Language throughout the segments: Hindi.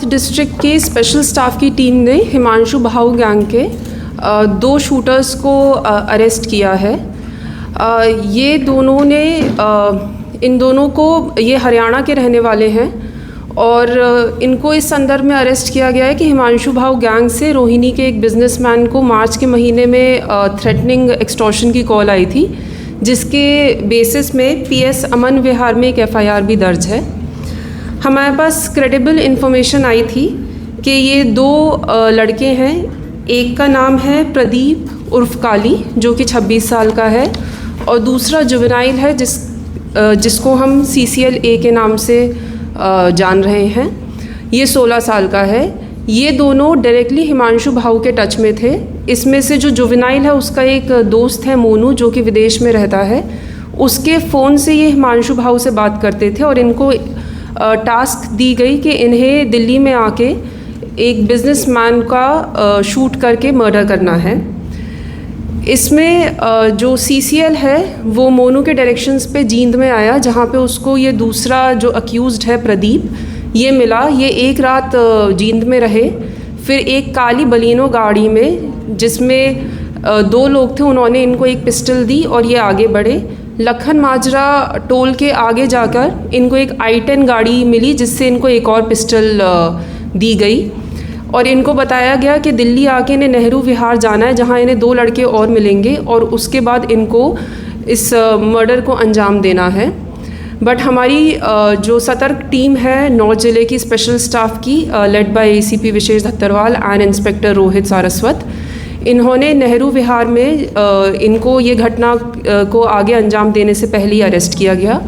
डिस्ट्रिक्ट के स्पेशल स्टाफ की टीम ने हिमांशु भाऊ गैंग के 2 शूटर्स को अरेस्ट किया है। ये दोनों ने इन दोनों को, ये हरियाणा के रहने वाले हैं और इनको इस संदर्भ में अरेस्ट किया गया है कि हिमांशु भाऊ गैंग से रोहिणी के एक बिजनेसमैन को मार्च के महीने में थ्रेटनिंग एक्सटॉर्शन की कॉल आई थी, जिसके बेसिस में पीएस अमन विहार में एक एफआईआर भी दर्ज है। हमारे पास क्रेडिबल इन्फॉर्मेशन आई थी कि ये 2 लड़के हैं। एक का नाम है प्रदीप उर्फ काली, जो कि 26 साल का है, और दूसरा जुवेनाइल है जिसको हम CCL-A के नाम से जान रहे हैं। ये 16 साल का है। ये दोनों डायरेक्टली हिमांशु भाऊ के टच में थे। इसमें से जो जुवेनाइल है उसका एक दोस्त है मोनू, जो कि विदेश में रहता है। उसके फ़ोन से ये हिमांशु भाऊ से बात करते थे और इनको टास्क दी गई कि इन्हें दिल्ली में आके एक बिजनेसमैन का शूट करके मर्डर करना है। इसमें जो CCL है वो मोनू के डायरेक्शंस पे जींद में आया, जहाँ पे उसको ये दूसरा जो अक्यूज्ड है प्रदीप, ये मिला। ये एक रात जींद में रहे। फिर एक काली बलिनो गाड़ी में, जिसमें 2 लोग थे, उन्होंने इनको एक पिस्टल दी और ये आगे बढ़े। लखन माजरा टोल के आगे जाकर इनको एक I-10 गाड़ी मिली, जिससे इनको एक और पिस्टल दी गई और इनको बताया गया कि दिल्ली आके इन्हें नेहरू विहार जाना है, जहां इन्हें 2 लड़के और मिलेंगे और उसके बाद इनको इस मर्डर को अंजाम देना है। बट हमारी जो सतर्क टीम है नॉर्थ ज़िले की स्पेशल स्टाफ की, led by ACP Vishesh Dhattarwal and inspector Rohit Saraswat, इन्होंने नेहरू विहार में इनको ये घटना को आगे अंजाम देने से पहले ही अरेस्ट किया गया।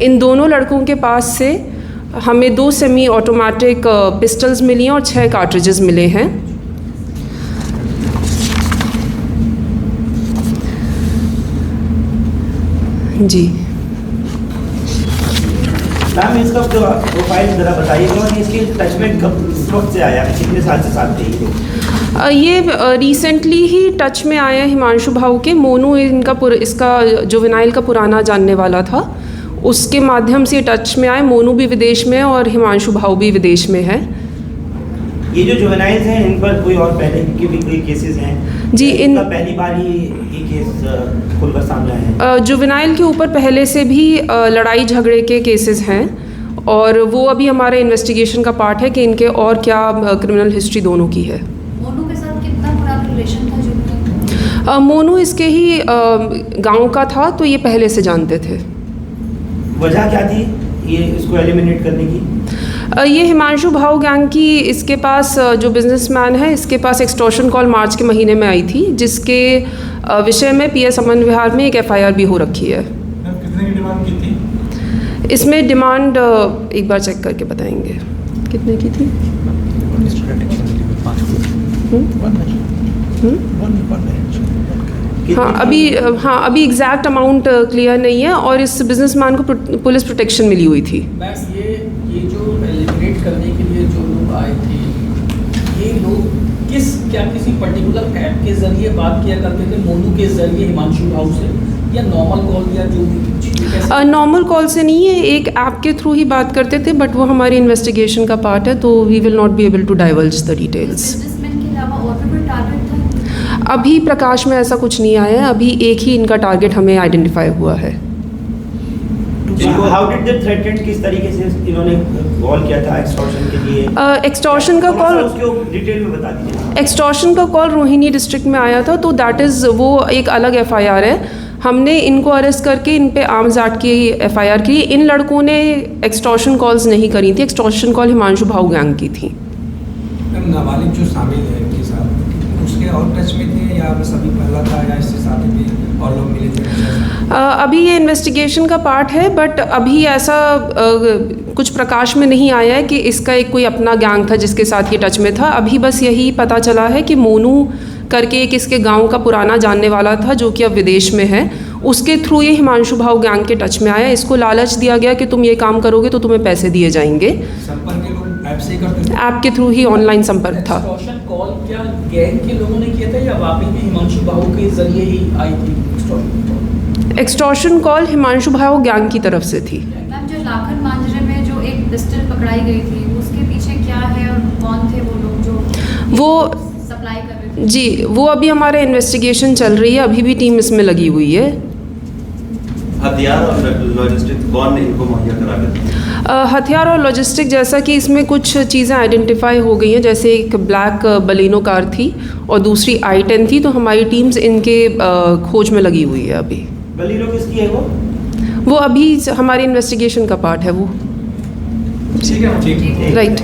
इन दोनों लड़कों के पास से हमें 2 सेमी ऑटोमेटिक पिस्टल्स मिली हैं और 6 कार्ट्रिजेस मिले हैं। जी मैम, इसका प्रोफाइल ज़रा बताइएगा और इसके टच में कब, वक्त से आया, कितने साल से साथ थे ये? ये रिसेंटली ही टच में आया हिमांशु भाऊ के। मोनू इसका जुवेनाइल का पुराना जानने वाला था, उसके माध्यम से टच में आए। मोनू भी विदेश में है और हिमांशु भाऊ भी विदेश में है। ये जो जुवेनाइल्स हैं, इन पर कोई और पहले के भी कोई केसेस हैं? जी, इन पहली बार ये केस खुलकर सामने आया है? जुवेनाइल के ऊपर पहले से भी लड़ाई झगड़े के केसेस हैं और वो अभी हमारे इन्वेस्टिगेशन का पार्ट है कि इनके और क्या क्रिमिनल हिस्ट्री दोनों की है। मोनू के साथ कितना पुराना रिलेशन था? जो मोनू इसके ही गांव का था, तो ये पहले से जानते थे। वजह क्या थी ये इसको एलिमिनेट करने की? ये हिमांशु भाऊ गैंग की, इसके पास जो बिजनेसमैन है, इसके पास एक्सटॉर्शन कॉल मार्च के महीने में आई थी, जिसके विषय में पीएस अमन विहार में एक एफआईआर भी हो रखी है। कितने की डिमांड की थी? इसमें डिमांड एक बार चेक करके बताएंगे कितने की थी। हाँ, अभी एग्जैक्ट अमाउंट क्लियर नहीं है और इस बिजनेसमैन को पुलिस प्रोटेक्शन मिली हुई थी। मैम, ये जो एलिमिनेट करने के लिए जो लोग आए थे, ये लोग किसी पर्टिकुलर ऐप के जरिए बात किया करते थे? मोनू के जरिए हिमांशु भाऊ से, या नॉर्मल कॉल या जो भी? नॉर्मल कॉल से नहीं है, एक ऐप के थ्रू ही बात करते थे, बट वो हमारी इन्वेस्टिगेशन का पार्ट है, तो we will not be able to divulge the details. Businessman के अलावा और भी कोई टारगेट था? अभी प्रकाश में ऐसा कुछ नहीं आया है। अभी एक ही इनका टारगेट हमें आइडेंटिफाई हुआ है। हाउ डिड दे थ्रेटन, किस तरीके से इन्होंने कॉल किया था एक्सटॉर्शन के लिए? एक्सटॉर्शन का कॉल, उसको डिटेल में बता दीजिए। एक्सटॉर्शन का कॉल रोहिणी डिस्ट्रिक्ट में आया था, तो दैट इज़ वो एक अलग एफआईआर है। हमने इनको अरेस्ट करके इन पे आर्म्स एक्ट की एफआईआर की। इन लड़कों ने एक्सटॉर्शन कॉल्स नहीं करी थी, एक्सटॉर्शन कॉल हिमांशु भाऊ गैंग की थी। नाबालिग जो शामिल है इनके साथ, उसके और टच में थे या बस अभी पहला था, या इससे साथ में और लोग मिले थे? अभी ये इन्वेस्टिगेशन का पार्ट है, बट अभी ऐसा कुछ प्रकाश में नहीं आया है कि इसका एक कोई अपना गैंग था जिसके साथ ये टच में था। अभी बस यही पता चला है कि मोनू करके एक इसके गांव का पुराना जानने वाला था, जो कि अब विदेश में है। उसके थ्रू ये हिमांशु भाऊ गैंग के टच में आया। इसको लालच दिया गया कि तुम ये काम करोगे तो तुम्हें पैसे दिए जाएंगे। संपर्क के लोग ऐप से करते थे? ऐप के थ्रू ही ऑनलाइन संपर्क था। एक्सटॉर्शन कॉल क्या गैंग के लोगों ने किया था या वाकई में हिमांशु भाऊ के जरिए ही आई थी extortion call? Extortion call Himanshu भाऊ गैंग की तरफ से थी। मैम, जो लाखन मांजरे में जो एक पिस्टल पकड़ाई गई थी, उसके पीछे क्या है और वो सप्लाई कर रहे थे? जी, वो अभी हमारे इन्वेस्टिगेशन चल रही है, अभी भी टीम इसमें लगी हुई है। हथियार और लॉजिस्टिक कौन इनको मुहैया करा देता है? हथियार और लॉजिस्टिक, जैसा कि इसमें कुछ चीज़ें आइडेंटिफाई हो गई हैं, जैसे एक ब्लैक बलिनो कार थी और दूसरी I-10 थी, तो हमारी टीम्स इनके खोज में लगी हुई है अभी। बलीनो किसकी है वो? वो अभी हमारी इन्वेस्टिगेशन का पार्ट है वो। ठीक है, ठीक है। राइट।